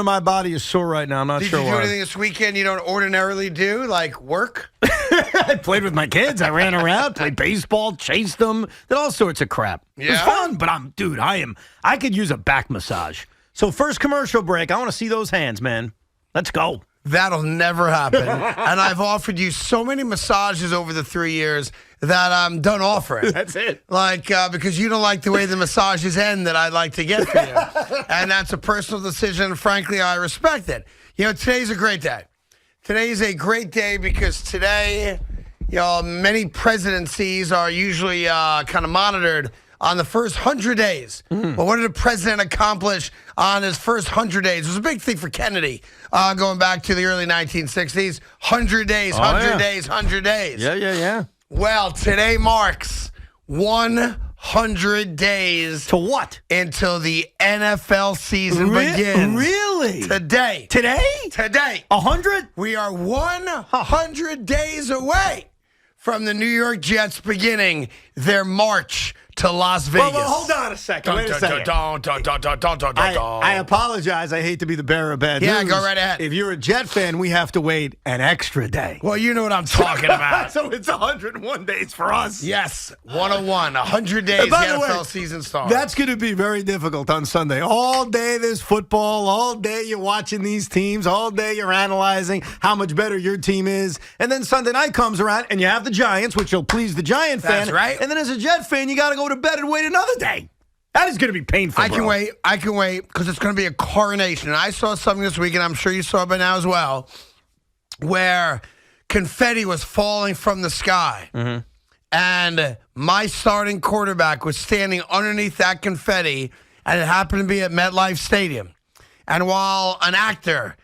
My body is sore right now. I'm not sure Did you do why. anything this weekend you don't ordinarily do, like work? I played with my kids. I ran around, played baseball, chased them, did all sorts of crap. It was Yeah? fun, but I could use a back massage. So first commercial break. I want to see those hands, man. Let's go. That'll never happen. And I've offered you so many massages over the 3 years that I'm done offering. That's it. Like, because you don't like the way the massages end that I'd like to get for you. And that's a personal decision. Frankly, I respect it. You know, today's a great day. Today's a great day because today, many presidencies are usually kind of monitored on the first 100 days. Well, what did the president accomplish on his first 100 days? It was a big thing for Kennedy going back to the early 1960s. 100 days, 100 days, 100 days. Yeah. Well, today marks 100 days. To what? Until the NFL season begins. Really? Today. Today? 100? We are 100 days away from the New York Jets beginning their march to Las Vegas. Well, hold on a second. Wait a second. I apologize. I hate to be the bearer of bad news. Yeah, go right ahead. If you're a Jet fan, we have to wait an extra day. Well, you know what I'm talking about. So it's 101 days for us. Yes, 101. 100 days the NFL season starts. That's going to be very difficult on Sunday. All day there's football. All day you're watching these teams. All day you're analyzing how much better your team is. And then Sunday night comes around and you have the Giants, which will please the Giant fan. That's right. And then as a Jet fan, you got to go to bed and wait another day. That is going to be painful. I can wait because it's going to be a coronation. And I saw something this week, and I'm sure you saw it by now as well, where confetti was falling from the sky. Mm-hmm. And my starting quarterback was standing underneath that confetti, and it happened to be at MetLife Stadium. And while an actor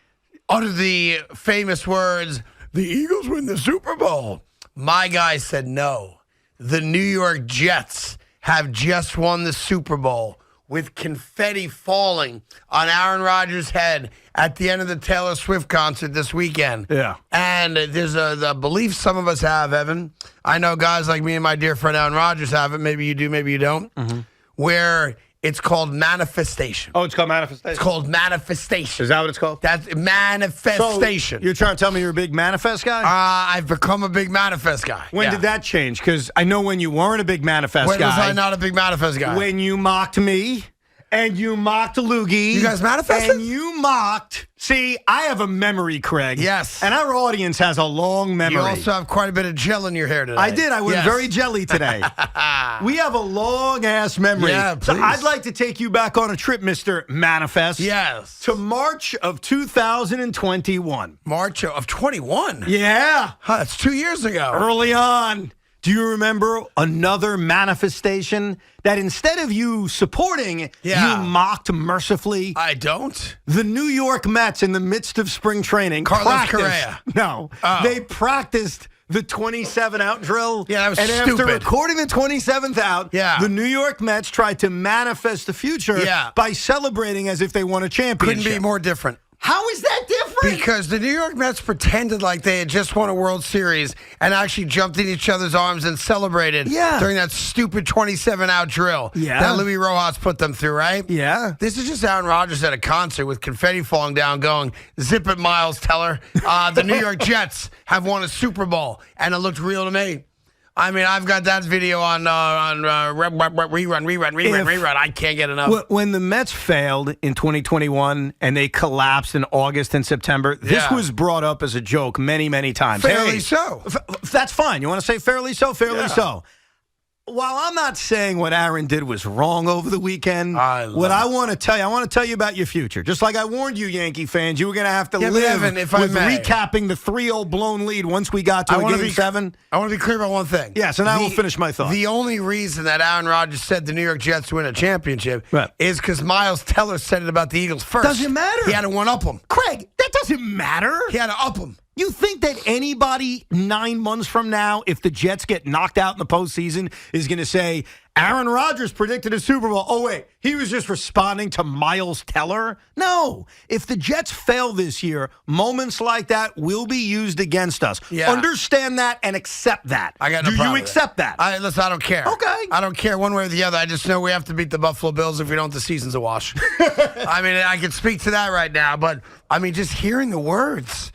uttered the famous words, "The Eagles win the Super Bowl," my guy said no. The New York Jets have just won the Super Bowl with confetti falling on Aaron Rodgers' head at the end of the Taylor Swift concert this weekend. Yeah. And there's the belief some of us have, Evan. I know guys like me and my dear friend Aaron Rodgers have it. Maybe you do, maybe you don't. Mm-hmm. Where it's called manifestation. Oh, it's called manifestation? It's called manifestation. Is that what it's called? That's manifestation. So you're trying to tell me you're a big manifest guy? I've become a big manifest guy. When did that change? Because I know when you weren't a big manifest guy. When was I not a big manifest guy? When you mocked me. And you mocked Loogie. You guys manifested? And you mocked. See, I have a memory, Craig. Yes. And our audience has a long memory. You also have quite a bit of gel in your hair today. I did. I was very jelly today. We have a long-ass memory. Yeah, please. So I'd like to take you back on a trip, Mr. Manifest. Yes. To March of 2021. March of 21? Yeah. Huh, that's 2 years ago. Early on. Do you remember another manifestation that instead of you supporting, you mocked mercifully? I don't. The New York Mets in the midst of spring training Carlos Correa. No. Oh. They practiced the 27-out drill. Yeah, that was stupid. And after recording the 27th out, the New York Mets tried to manifest the future by celebrating as if they won a championship. Couldn't be more different. How is that different? Because the New York Mets pretended like they had just won a World Series and actually jumped in each other's arms and celebrated during that stupid 27-out drill that Luis Rojas put them through, right? Yeah. This is just Aaron Rodgers at a concert with confetti falling down going, "Zip it, Miles Teller. The New York Jets have won a Super Bowl." And it looked real to me. I mean, I've got that video on rerun. I can't get enough. When the Mets failed in 2021 and they collapsed in August and September, this was brought up as a joke many, many times. Fairly so. That's fine. You want to say fairly so? Fairly so. While I'm not saying what Aaron did was wrong over the weekend, I want to tell you about your future. Just like I warned you, Yankee fans, you were going to have to live Evan, if I may, recapping the 3-0 blown lead once we got to Game 7. I want to be clear about one thing. Yes, and I will finish my thought. The only reason that Aaron Rodgers said the New York Jets win a championship is because Miles Teller said it about the Eagles first. Doesn't matter. He had to one-up them. Craig, that doesn't matter. He had to up them. You think that anybody 9 months from now, if the Jets get knocked out in the postseason, is going to say, Aaron Rodgers predicted a Super Bowl. Oh, wait, he was just responding to Miles Teller? No. If the Jets fail this year, moments like that will be used against us. Yeah. Understand that and accept that. I got no Do problem you with accept that? Listen, I don't care. Okay. I don't care one way or the other. I just know we have to beat the Buffalo Bills. If we don't, the season's a wash. I mean, I can speak to that right now, but, I mean, just hearing the words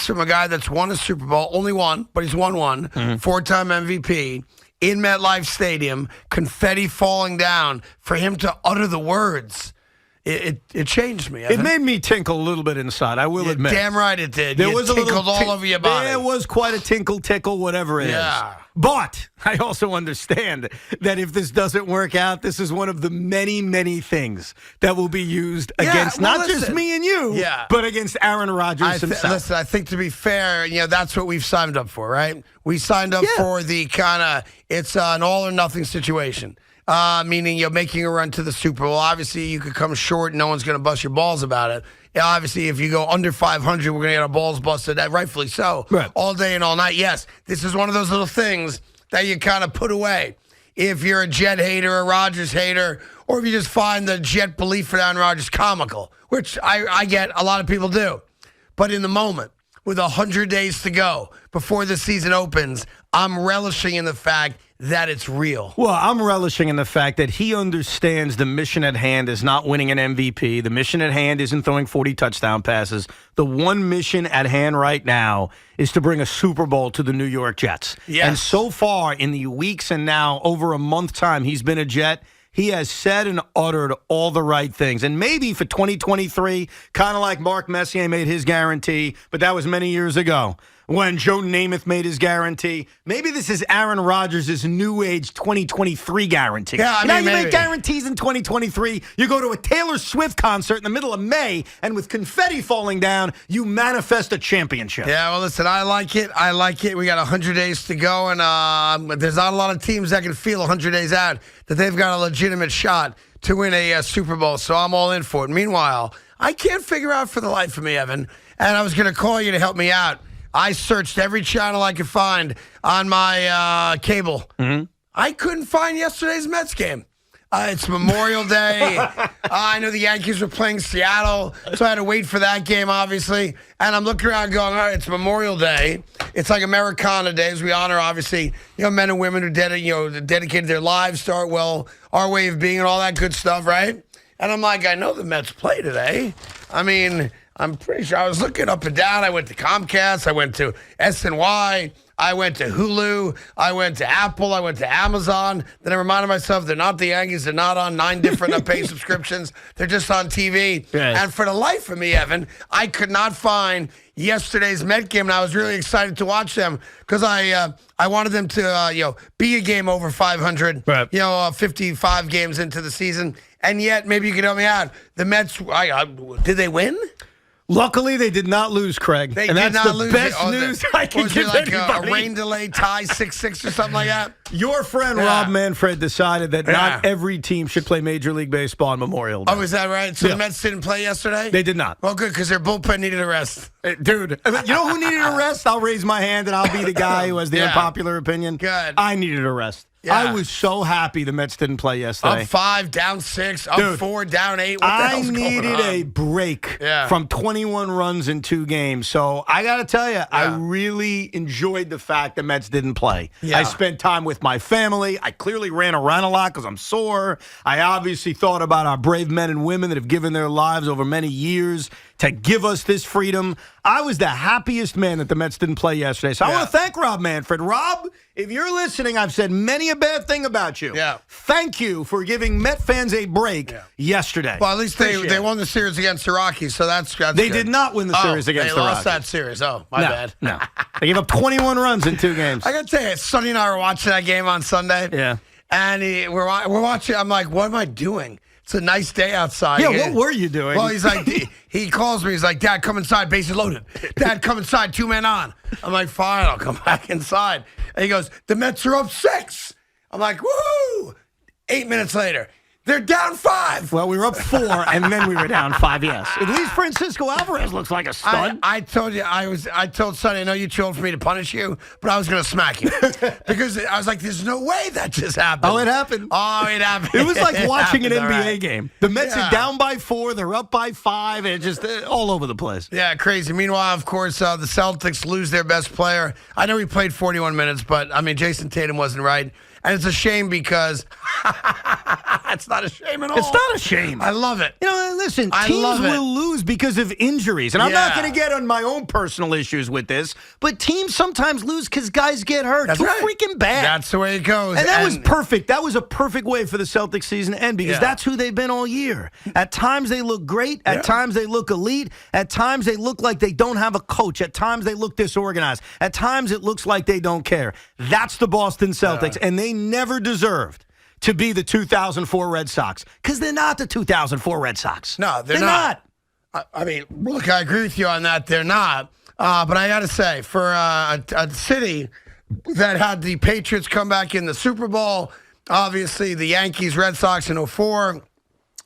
from a guy that's won a Super Bowl, only one, but he's won one, four-time MVP, in MetLife Stadium, confetti falling down, for him to utter the words, it changed me. It made me tinkle a little bit inside, I will admit. Damn right it did. There You was a tinkled little all over your body. There was quite a tickle, whatever it is. But I also understand that if this doesn't work out, this is one of the many, many things that will be used against not just me and you, but against Aaron Rodgers himself. Listen, I think to be fair, that's what we've signed up for, right? We signed up for the kind of, it's an all or nothing situation. Meaning you're making a run to the Super Bowl. Obviously, you could come short. No one's going to bust your balls about it. Obviously, if you go under 500, we're going to get our balls busted. Rightfully so. Right. All day and all night. Yes, this is one of those little things that you kind of put away. If you're a Jet hater, a Rodgers hater, or if you just find the Jet belief in Aaron Rodgers comical, which I get, a lot of people do. But in the moment, with 100 days to go before the season opens, I'm relishing in the fact that it's real. Well, I'm relishing in the fact that he understands the mission at hand is not winning an MVP. The mission at hand isn't throwing 40 touchdown passes. The one mission at hand right now is to bring a Super Bowl to the New York Jets. Yes. And so far, in the weeks and now over a month time he's been a Jet, he has said and uttered all the right things. And maybe for 2023, kind of like Mark Messier made his guarantee, but that was many years ago when Joe Namath made his guarantee. Maybe this is Aaron Rodgers' new age 2023 guarantee. Yeah, you make guarantees in 2023. You go to a Taylor Swift concert in the middle of May, and with confetti falling down, you manifest a championship. Yeah, well, listen, I like it. We got 100 days to go, and there's not a lot of teams that can feel 100 days out that they've got a legitimate shot to win a Super Bowl, so I'm all in for it. Meanwhile, I can't figure out for the life of me, Evan, and I was going to call you to help me out. I searched every channel I could find on my cable. Mm-hmm. I couldn't find yesterday's Mets game. It's Memorial Day. I know the Yankees were playing Seattle, so I had to wait for that game, obviously. And I'm looking around going, all right, it's Memorial Day. It's like Americana Day, as we honor, obviously, men and women who dedicated their lives to our way of being and all that good stuff, right? And I'm like, I know the Mets play today. I mean, I'm pretty sure. I was looking up and down. I went to Comcast. I went to SNY. I went to Hulu. I went to Apple. I went to Amazon. Then I reminded myself they're not the Yankees. They're not on 9 different paid subscriptions. They're just on TV. Yes. And for the life of me, Evan, I could not find yesterday's Met game, and I was really excited to watch them because I wanted them to be a game over 500. Right. 55 games into the season, and yet maybe you could help me out. The Mets, did they win? Luckily, they did not lose, Craig. They and did that's not the lose. Best news I can give like anybody. A rain delay tie 6-6 or something like that? Your friend Rob Manfred decided that not every team should play Major League Baseball on Memorial Day. Oh, is that right? So the Mets didn't play yesterday? They did not. Well, good, because their bullpen needed a rest. Dude, you know who needed a rest? I'll raise my hand and I'll be the guy who has the unpopular opinion. Good. I needed a rest. Yeah. I was so happy the Mets didn't play yesterday. Up 5, down 6, up 4, down 8. What the hell's going on? I needed a break from 21 runs in 2 games. So I got to tell you, I really enjoyed the fact the Mets didn't play. Yeah. I spent time with my family. I clearly ran around a lot because I'm sore. I obviously thought about our brave men and women that have given their lives over many years to give us this freedom. I was the happiest man that the Mets didn't play yesterday. So I want to thank Rob Manfred. Rob, if you're listening, I've said many a bad thing about you. Yeah. Thank you for giving Met fans a break yesterday. Well, at least they won the series against the Rockies, so that's They good. did not win the series against the Rockies. They lost that series. Oh, my bad. No. They gave up 21 runs in 2 games. I got to tell you, Sonny and I were watching that game on Sunday. Yeah. And we're watching. I'm like, what am I doing? It's a nice day outside. Yeah, what were you doing? Well, he's like, he calls me. He's like, Dad, come inside. Bases loaded. Dad, come inside. 2 men on. I'm like, fine, I'll come back inside. And he goes, the Mets are up 6. I'm like, woohoo! 8 minutes later, They're down 5. Well, we were up 4, and then we were down 5, yes. At least Francisco Alvarez looks like a stud. I told you, I told Sonny, I know you told for me to punish you, but I was going to smack you. Because I was like, there's no way that just happened. Oh, it happened. It was like watching an NBA right. game. The Mets are down by 4, they're up by 5, and it's just all over the place. Yeah, crazy. Meanwhile, of course, the Celtics lose their best player. I know he played 41 minutes, but, I mean, Jason Tatum wasn't right. And it's a shame because it's not a shame at all. It's not a shame. I love it. You know, listen, teams will lose because of injuries. And I'm not going to get on my own personal issues with this, but teams sometimes lose because guys get hurt. That's Too right. freaking bad. That's the way it goes. And that was perfect. That was a perfect way for the Celtics season to end because that's who they've been all year. At times they look great. At times they look elite. At times they look like they don't have a coach. At times they look disorganized. At times it looks like they don't care. That's the Boston Celtics, and they never deserved to be the 2004 Red Sox because they're not the 2004 Red Sox. No, they're not. I mean, look, I agree with you on that. They're not. But I got to say, for a city that had the Patriots come back in the Super Bowl, obviously the Yankees, Red Sox in 04,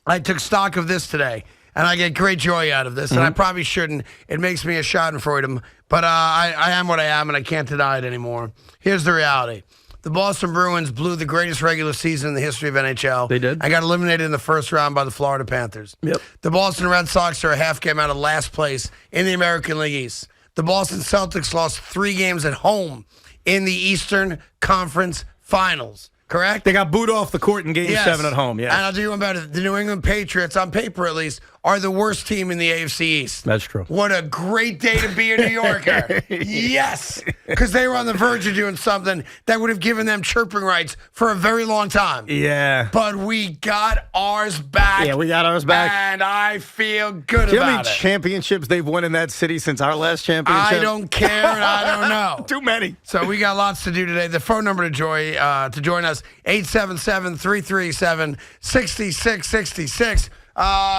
I took stock of this today. And I get great joy out of this, and I probably shouldn't. It makes me a schadenfreude, but I am what I am, and I can't deny it anymore. Here's the reality. The Boston Bruins blew the greatest regular season in the history of NHL. They did. I got eliminated in the first round by the Florida Panthers. Yep. The Boston Red Sox are a half game out of last place in the American League East. The Boston Celtics lost 3 games at home in the Eastern Conference Finals. Correct? They got booed off the court in Game 7 at home, yeah. And I'll do you one better. The New England Patriots, on paper at least, are the worst team in the AFC East. That's true. What a great day to be a New Yorker. Yes. Because they were on the verge of doing something that would have given them chirping rights for a very long time. Yeah. But we got ours back. Yeah, we got ours back. And I feel good Do you know how about many it. championships they've won in that city since our last championship? I don't care, and I don't know. Too many. So we got lots to do today. The phone number to join us, 877-337-6666.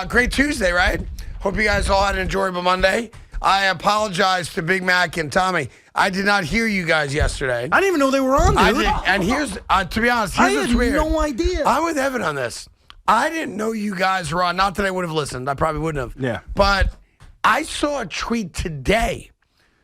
Great Tuesday, right? Hope you guys all had an enjoyable Monday. I apologize to Big Mac and Tommy. I did not hear you guys yesterday. I didn't even know they were on, dude. I did, and here's, to be honest, I here's had what's weird. no idea. I'm with Evan on this. I didn't know you guys were on. Not that I would have listened. I probably wouldn't have. Yeah. But I saw a tweet today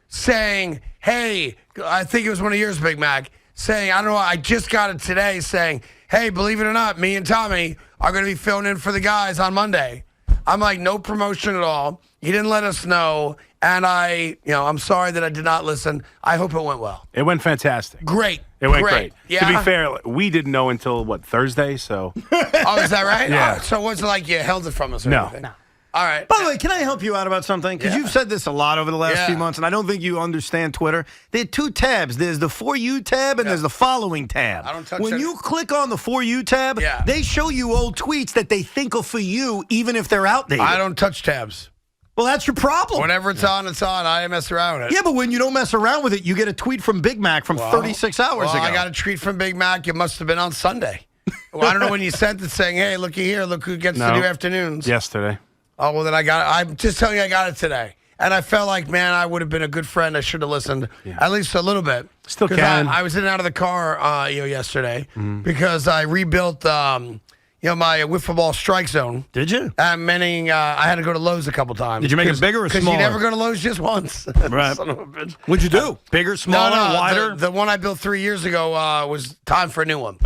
saying, hey, I think it was one of yours, Big Mac, saying, I don't know, I just got it today saying, hey, believe it or not, me and Tommy are going to be filling in for the guys on Monday. I'm like, no promotion at all. You didn't let us know. And I'm sorry that I did not listen. I hope it went well. It went fantastic. Great. It went great. Yeah. To be fair, we didn't know until, Thursday? So. Oh, is that right? Yeah. Oh, so it wasn't like you held it from us or No. anything? All right. By the way, can I help you out about something? Because you've said this a lot over the last few months, and I don't think you understand Twitter. There are 2 tabs. There's the For You tab, and there's the Following tab. I don't touch When it. you click on the For You tab, they show you old tweets that they think are for you, even if they're outdated. I don't touch tabs. Well, that's your problem. Whenever it's on, it's on. I mess around with it. Yeah, but when you don't mess around with it, you get a tweet from Big Mac from 36 hours ago. I got a tweet from Big Mac. It must have been on Sunday. Well, I don't know when you sent it saying, hey, looky here. Look who gets to do afternoons. Yesterday. Oh, well, then I'm just telling you I got it today. And I felt like, man, I would have been a good friend. I should have listened at least a little bit. Still can. I was in and out of the car yesterday because I rebuilt my wiffle ball strike zone. Did you? Meaning I had to go to Lowe's a couple times. Did you make it bigger or smaller? Because you never go to Lowe's just once. Right. Son of a bitch. What'd you do? Bigger, smaller, wider? The one I built 3 years ago was time for a new one.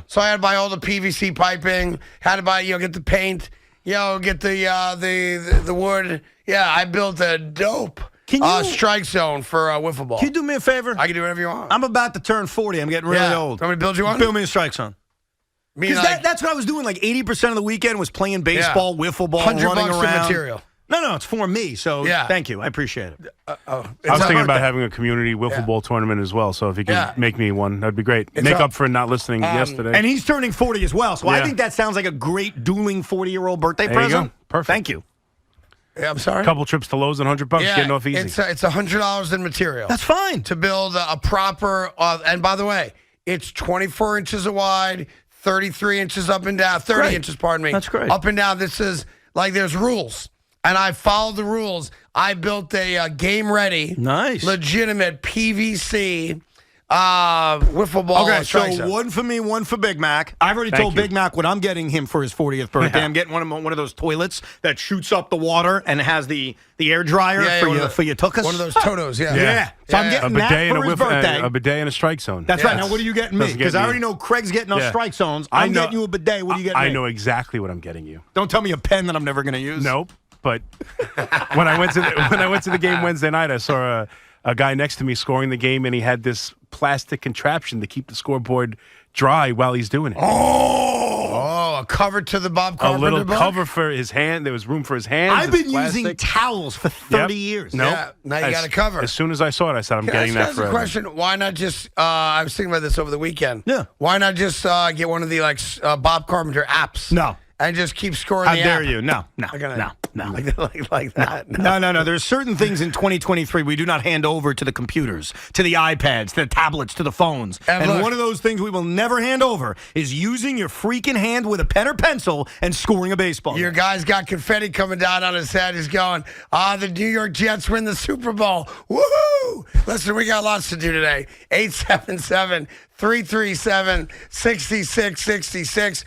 So I had to buy all the PVC piping, had to buy, get the paint, get the wood. Yeah, I built a dope strike zone for wiffle ball. Can you do me a favor? I can do whatever you want. I'm about to turn 40. I'm getting really old. Want me to build you one? Build me a strike zone. Because that's what I was doing. Like 80% of the weekend was playing baseball, wiffle ball, running $100 around. material. No, it's for me. So thank you. I appreciate it. I was thinking about having a community wiffle ball tournament as well. So if you can make me one, that'd be great. Make up for not listening yesterday. And he's turning 40 as well. So I think that sounds like a great dueling 40-year-old birthday present. You go. Perfect. Thank you. Yeah, I'm sorry. A couple trips to Lowe's and $100, getting off easy. It's $100 in material. That's fine. To build a proper, and by the way, it's 24 inches wide, 33 inches up and down, 30 inches, pardon me. That's great. Up and down. This is like there's rules. And I followed the rules. I built a game-ready, nice, legitimate PVC wiffle ball. Okay, strike so zone. one for me, one for Big Mac. I've already told Big Mac what I'm getting him for his 40th birthday. Yeah. I'm getting one of those toilets that shoots up the water and has the air dryer for your tuchus. One of those Totos, yeah. Yeah. So I'm getting that for his birthday. A bidet and a strike zone. That's right. Now, what are you getting me? Because I already know Craig's getting us strike zones. I'm getting you a bidet. What are you getting me? I know exactly what I'm getting you. Don't tell me a pen that I'm never going to use. Nope. But when I went to the game Wednesday night, I saw a guy next to me scoring the game, and he had this plastic contraption to keep the scoreboard dry while he's doing it. Oh, a cover to the Bob Carpenter A little book? cover for his hand. There was room for his hands. I've been It's plastic. using towels for 30 years. Nope. Yeah, now you got a cover. As soon as I saw it, I said, I'm getting that for for a question. Why not just, I was thinking about this over the weekend. Yeah. Why not just get one of the Bob Carpenter apps? No. And just keep scoring How the dare app? you? No. Like that. No. There's certain things in 2023 we do not hand over to the computers, to the iPads, to the tablets, to the phones. And look, one of those things we will never hand over is using your freaking hand with a pen or pencil and scoring a baseball. Your guy's got confetti coming down on his head. He's going, the New York Jets win the Super Bowl. Woohoo! Listen, we got lots to do today. 877-337-6666.